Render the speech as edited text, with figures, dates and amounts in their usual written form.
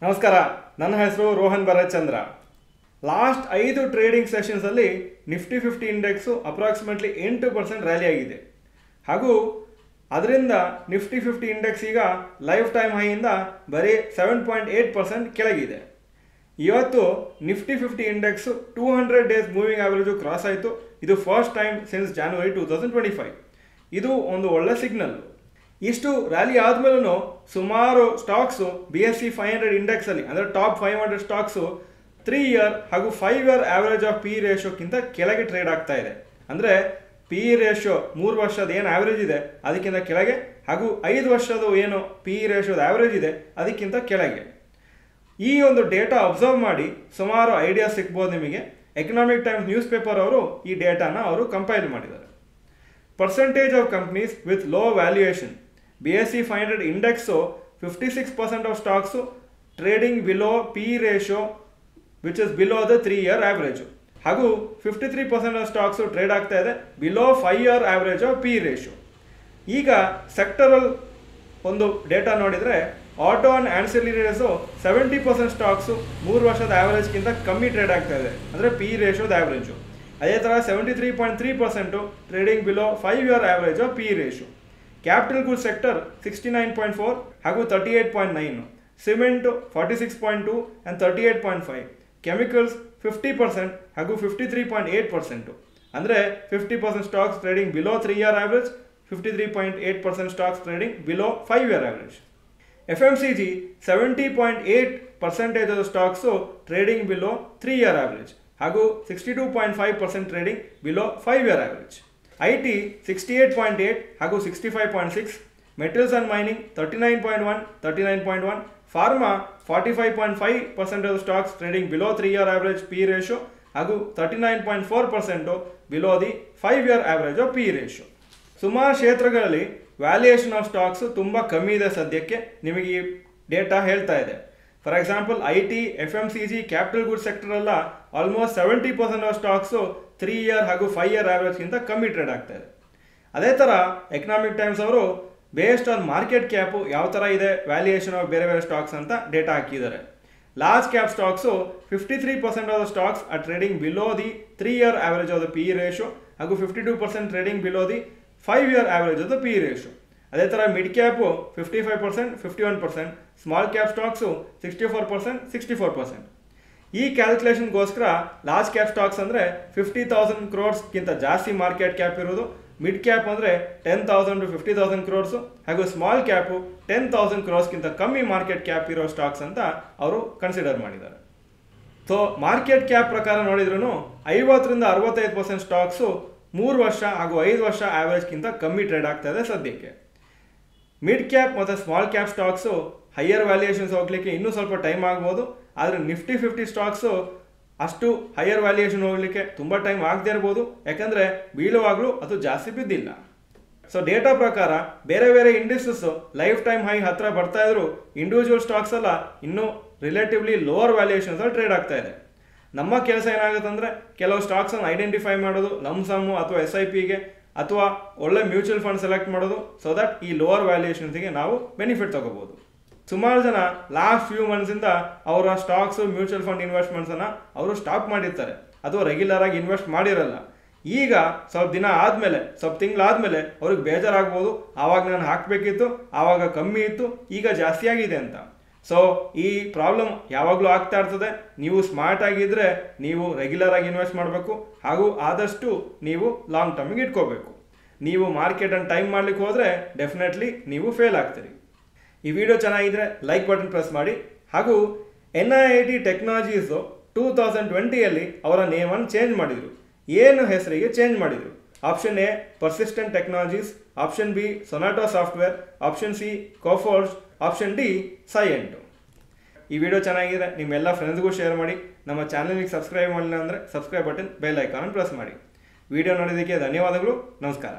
ನಮಸ್ಕಾರ, ನನ್ನ ಹೆಸರು ರೋಹನ್ ಭರತ್ಚಂದ್ರ. ಲಾಸ್ಟ್ 5 ಟ್ರೇಡಿಂಗ್ ಸೆಷನ್ಸಲ್ಲಿ ನಿಫ್ಟಿ 50 ಇಂಡೆಕ್ಸು ಅಪ್ರಾಕ್ಸಿಮೇಟ್ಲಿ 8% ರ್ಯಾಲಿ ಆಗಿದೆ. ಹಾಗೂ ಅದರಿಂದ ನಿಫ್ಟಿ 50 ಇಂಡೆಕ್ಸ್ ಈಗ ಲೈಫ್ ಟೈಮ್ ಹೈಯಿಂದ ಬರೀ 7.8% ಕೆಳಗಿದೆ. ಇವತ್ತು Nifty 50 index 200 days moving average cross ಆಯಿತು. ಇದು ಫಸ್ಟ್ ಟೈಮ್ ಸಿನ್ಸ್ ಜಾನ್ವರಿ 2025. ಇದು ಒಂದು ಒಳ್ಳೆ ಸಿಗ್ನಲ್. ಇಷ್ಟು ರ್ಯಾಲಿ ಆದಮೇಲೂ ಸುಮಾರು ಸ್ಟಾಕ್ಸು BSE 500 ಇಂಡೆಕ್ಸಲ್ಲಿ ಅಂದರೆ ಟಾಪ್ 500 ಸ್ಟಾಕ್ಸು 3 ಇಯರ್ ಹಾಗೂ 5 ಇಯರ್ ಆ್ಯಾವ್ರೇಜ್ ಆಫ್ ಪಿ ರೇಷೋಕ್ಕಿಂತ ಕೆಳಗೆ ಟ್ರೇಡ್ ಆಗ್ತಾ ಇದೆ. ಅಂದರೆ ಪಿ ರೇಷೋ 3 ವರ್ಷದ ಏನು ಆ್ಯಾವ್ರೇಜ್ ಇದೆ ಅದಕ್ಕಿಂತ ಕೆಳಗೆ, ಹಾಗೂ 5 ವರ್ಷದ ಏನು ಪಿ ರೇಷೋದ ಆ್ಯಾವ್ರೇಜ್ ಇದೆ ಅದಕ್ಕಿಂತ ಕೆಳಗೆ. ಈ ಒಂದು ಡೇಟಾ ಅಬ್ಸರ್ವ್ ಮಾಡಿ ಸುಮಾರು ಐಡಿಯಾ ಸಿಗ್ಬೋದು ನಿಮಗೆ. ಎಕನಾಮಿಕ್ ಟೈಮ್ಸ್ ನ್ಯೂಸ್ ಪೇಪರ್ ಅವರು ಈ ಡೇಟಾನ ಅವರು ಕಂಪೈಲ್ ಮಾಡಿದ್ದಾರೆ. Percentage of companies with low valuation. BSE 500 index 56% of stocks trading below P ratio which is below the 3 year average, ಹಾಗೂ 53% ಆಫ್ ಸ್ಟಾಕ್ಸು ಟ್ರೇಡ್ ಆಗ್ತಾ ಇದೆ below 5 year average of P ratio. ಈಗ sectoral ಒಂದು data ನೋಡಿದರೆ auto and ಆನ್ಸಿಲರೀಸು 70% stocks 3 ವರ್ಷದ ಆ್ಯಾವ್ರೇಜ್ಗಿಂತ ಕಮ್ಮಿ trade ಆಗ್ತಾ ಇದೆ ಅಂದರೆ ಪಿ ರೇಷೋದ ಆ್ಯಾವ್ರೇಜು. ಅದೇ ಥರ 73.3% trading below 5 year average of P ratio. Capital goods sector 69.4 ಹಾಗೂ 38.9, ಸಿಮೆಂಟು 46.2 ಆ್ಯಂಡ್ 38.5, ಕೆಮಿಕಲ್ಸ್ 50% ಹಾಗೂ 53.8%. ಅಂದರೆ 50% stocks trading below 3 year average, 53.8% stocks trading below 5 year average. FMCG 70.8% of stocks trading below 3 year average ಹಾಗೂ 62.5% trading below 5 year average. IT 68.8 ಹಾಗೂ 65.6, metals and mining 39.1, 39.1, pharma 45.5% of stocks trading below 3 year average P ratio ಹಾಗೂ 39.4% below the 5 year average of P ratio. ಸುಮಾರು ಕ್ಷೇತ್ರಗಳಲ್ಲಿ valuation of stocks ತುಂಬ ಕಮ್ಮಿ ಇದೆ ಸದ್ಯಕ್ಕೆ, ನಿಮಗೆ ಈ ಡೇಟಾ ಹೇಳ್ತಾ ಇದೆ. For example IT, FMCG, capital goods ಸೆಕ್ಟರೆಲ್ಲ ಆಲ್ಮೋಸ್ಟ್ 70% ಆಫ್ ಸ್ಟಾಕ್ಸು 3 ಇಯರ್ ಹಾಗೂ 5 ಇಯರ್ ಆ್ಯಾವ್ರೇಜ್ಗಿಂತ ಕಮ್ಮಿ ಟ್ರೇಡ್ ಆಗ್ತಾ ಇದೆ. ಅದೇ ಥರ ಎಕನಾಮಿಕ್ ಟೈಮ್ಸ್ ಅವರು ಬೇಸ್ಡ್ ಆನ್ ಮಾರ್ಕೆಟ್ ಕ್ಯಾಪು ಯಾವ ಥರ ಇದೆ ವ್ಯಾಲ್ಯೂಯೇಷನ್ ಆಫ್ ಬೇರೆ ಬೇರೆ ಸ್ಟಾಕ್ಸ್ ಅಂತ ಡೇಟಾ ಹಾಕಿದ್ದಾರೆ. Large cap stocks 53% of the stocks are trading below the 3 year average of the P ratio ಹಾಗೂ 52% trading below the 5 year average of the P ratio. ಅದೇ ಥರ mid cap 55%, 51%, small cap stocks 64%, 64%. ಈ ಕ್ಯಾಲ್ಕುಲೇಷನ್ಗೋಸ್ಕರ large cap stocks ಅಂದರೆ 50,000 ಕ್ರೋರ್ಸ್ಗಿಂತ ಜಾಸ್ತಿ market cap ಇರೋದು, mid cap ಅಂದರೆ 10,000 to 50,000 crores, ಹಾಗೂ small cap 10,000 ಕ್ರೋರ್ಸ್ಗಿಂತ ಕಮ್ಮಿ ಮಾರ್ಕೆಟ್ ಕ್ಯಾಪ್ ಇರೋ ಸ್ಟಾಕ್ಸ್ ಅಂತ ಅವರು ಕನ್ಸಿಡರ್ ಮಾಡಿದ್ದಾರೆ. ಸೊ ಮಾರ್ಕೆಟ್ ಕ್ಯಾಪ್ ಪ್ರಕಾರ ನೋಡಿದ್ರೂ 50-65% ಸ್ಟಾಕ್ಸು 3 ವರ್ಷ ಹಾಗೂ 5 ವರ್ಷ ಆ್ಯಾವ್ರೇಜ್ಗಿಂತ ಕಮ್ಮಿ ಟ್ರೇಡ್ ಆಗ್ತಾ ಇದೆ ಸದ್ಯಕ್ಕೆ. ಮಿಡ್ ಕ್ಯಾಪ್ ಮತ್ತು small cap stocks higher valuations ಹೋಗಲಿಕ್ಕೆ ಇನ್ನೂ ಸ್ವಲ್ಪ ಟೈಮ್ ಆಗ್ಬೋದು. ಆದರೆ ನಿಫ್ಟಿ 50 ಸ್ಟಾಕ್ಸು ಅಷ್ಟು ಹೈಯರ್ ವ್ಯಾಲ್ಯೂಯೇಷನ್ ಹೋಗಲಿಕ್ಕೆ ತುಂಬ ಟೈಮ್ ಆಗದೇ ಇರ್ಬೋದು, ಯಾಕಂದರೆ ಬೀಳುವಾಗಲೂ ಅದು ಜಾಸ್ತಿ ಬಿದ್ದಿಲ್ಲ. ಸೊ ಡೇಟಾ ಪ್ರಕಾರ ಬೇರೆ ಬೇರೆ ಇಂಡಸ್ಟ್ರೀಸು ಲೈಫ್ ಟೈಮ್ ಹೈ ಹತ್ತಿರ ಬರ್ತಾ ಇದ್ರು, ಇಂಡಿವಿಜುವಲ್ ಸ್ಟಾಕ್ಸ್ ಎಲ್ಲ ಇನ್ನೂ ರಿಲೇಟಿವ್ಲಿ ಲೋವರ್ ವ್ಯಾಲ್ಯೂಯೇಷನ್ಸಲ್ಲಿ ಟ್ರೇಡ್ ಆಗ್ತಾ ಇದೆ. ನಮ್ಮ ಕೆಲಸ ಏನಾಗುತ್ತೆ ಅಂದರೆ ಕೆಲವು ಸ್ಟಾಕ್ಸನ್ನು ಐಡೆಂಟಿಫೈ ಮಾಡೋದು, ಲಮ್ಸಮ್ಮು ಅಥವಾ SIPಗೆ ಅಥವಾ ಒಳ್ಳೆ ಮ್ಯೂಚುವಲ್ ಫಂಡ್ ಸೆಲೆಕ್ಟ್ ಮಾಡೋದು, ಸೊ ದಟ್ ಈ ಲೋವರ್ ವ್ಯಾಲ್ಯೂಯೇಷನ್ಸ್ಗೆ ನಾವು ಬೆನಿಫಿಟ್ ತಗೋಬೋದು. ಸುಮಾರು ಜನ ಲಾಸ್ಟ್ ಫ್ಯೂ ಮಂತ್ಸಿಂದ ಅವರ ಸ್ಟಾಕ್ಸು ಮ್ಯೂಚುವಲ್ ಫಂಡ್ ಇನ್ವೆಸ್ಟ್ಮೆಂಟ್ಸನ್ನು ಅವರು ಸ್ಟಾಪ್ ಮಾಡಿರ್ತಾರೆ ಅಥವಾ ರೆಗ್ಯುಲರ್ ಆಗಿ ಇನ್ವೆಸ್ಟ್ ಮಾಡಿರಲ್ಲ. ಈಗ ಸ್ವಲ್ಪ ದಿನ ಆದಮೇಲೆ, ಸ್ವಲ್ಪ ತಿಂಗಳಾದಮೇಲೆ ಅವ್ರಿಗೆ ಬೇಜಾರಾಗ್ಬೋದು, ಆವಾಗ ನಾನು ಹಾಕಬೇಕಿತ್ತು, ಆವಾಗ ಕಮ್ಮಿ ಇತ್ತು, ಈಗ ಜಾಸ್ತಿ ಆಗಿದೆ ಅಂತ. ಸೊ ಈ ಪ್ರಾಬ್ಲಮ್ ಯಾವಾಗಲೂ ಆಗ್ತಾ ಇರ್ತದೆ. ನೀವು ಸ್ಮಾರ್ಟ್ ಆಗಿದ್ದರೆ ನೀವು ರೆಗ್ಯುಲರ್ ಆಗಿ ಇನ್ವೆಸ್ಟ್ ಮಾಡಬೇಕು, ಹಾಗೂ ಆದಷ್ಟು ನೀವು ಲಾಂಗ್ ಟರ್ಮಿಗೆ ಇಟ್ಕೋಬೇಕು. ನೀವು ಮಾರ್ಕೆಟನ್ನು ಟೈಮ್ ಮಾಡಲಿಕ್ಕೆ ಹೋದರೆ ಡೆಫಿನೆಟ್ಲಿ ನೀವು ಫೇಲ್ ಆಗ್ತೀರಿ. ಈ ವಿಡಿಯೋ ಚೆನ್ನಾಗಿದ್ದರೆ ಲೈಕ್ ಬಟನ್ ಪ್ರೆಸ್ ಮಾಡಿ. ಹಾಗೂ NIIT ಟೆಕ್ನಾಲಜೀಸು 2020ಯಲ್ಲಿ ಅವರ ನೇಮನ್ನು ಚೇಂಜ್ ಮಾಡಿದರು. ಏನು ಹೆಸರಿಗೆ ಚೇಂಜ್ ಮಾಡಿದರು? Option A Persistent Technologies, option B Sonata Software, option C Coforge, option D Cyient. ಈ ವಿಡಿಯೋ ಚೆನ್ನಾಗಿದೆ, ನಿಮ್ಮೆಲ್ಲ ಫ್ರೆಂಡ್ಸ್ಗೂ ಶೇರ್ ಮಾಡಿ. ನಮ್ಮ ಚಾನಲ್ಗೆ ಸಬ್ಸ್ಕ್ರೈಬ್ ಮಾಡಿಲ್ಲ ಅಂದರೆ subscribe button, bell icon press ಮಾಡಿ. ವಿಡಿಯೋ ನೋಡೋದಕ್ಕೆ ಧನ್ಯವಾದಗಳು. ನಮಸ್ಕಾರ.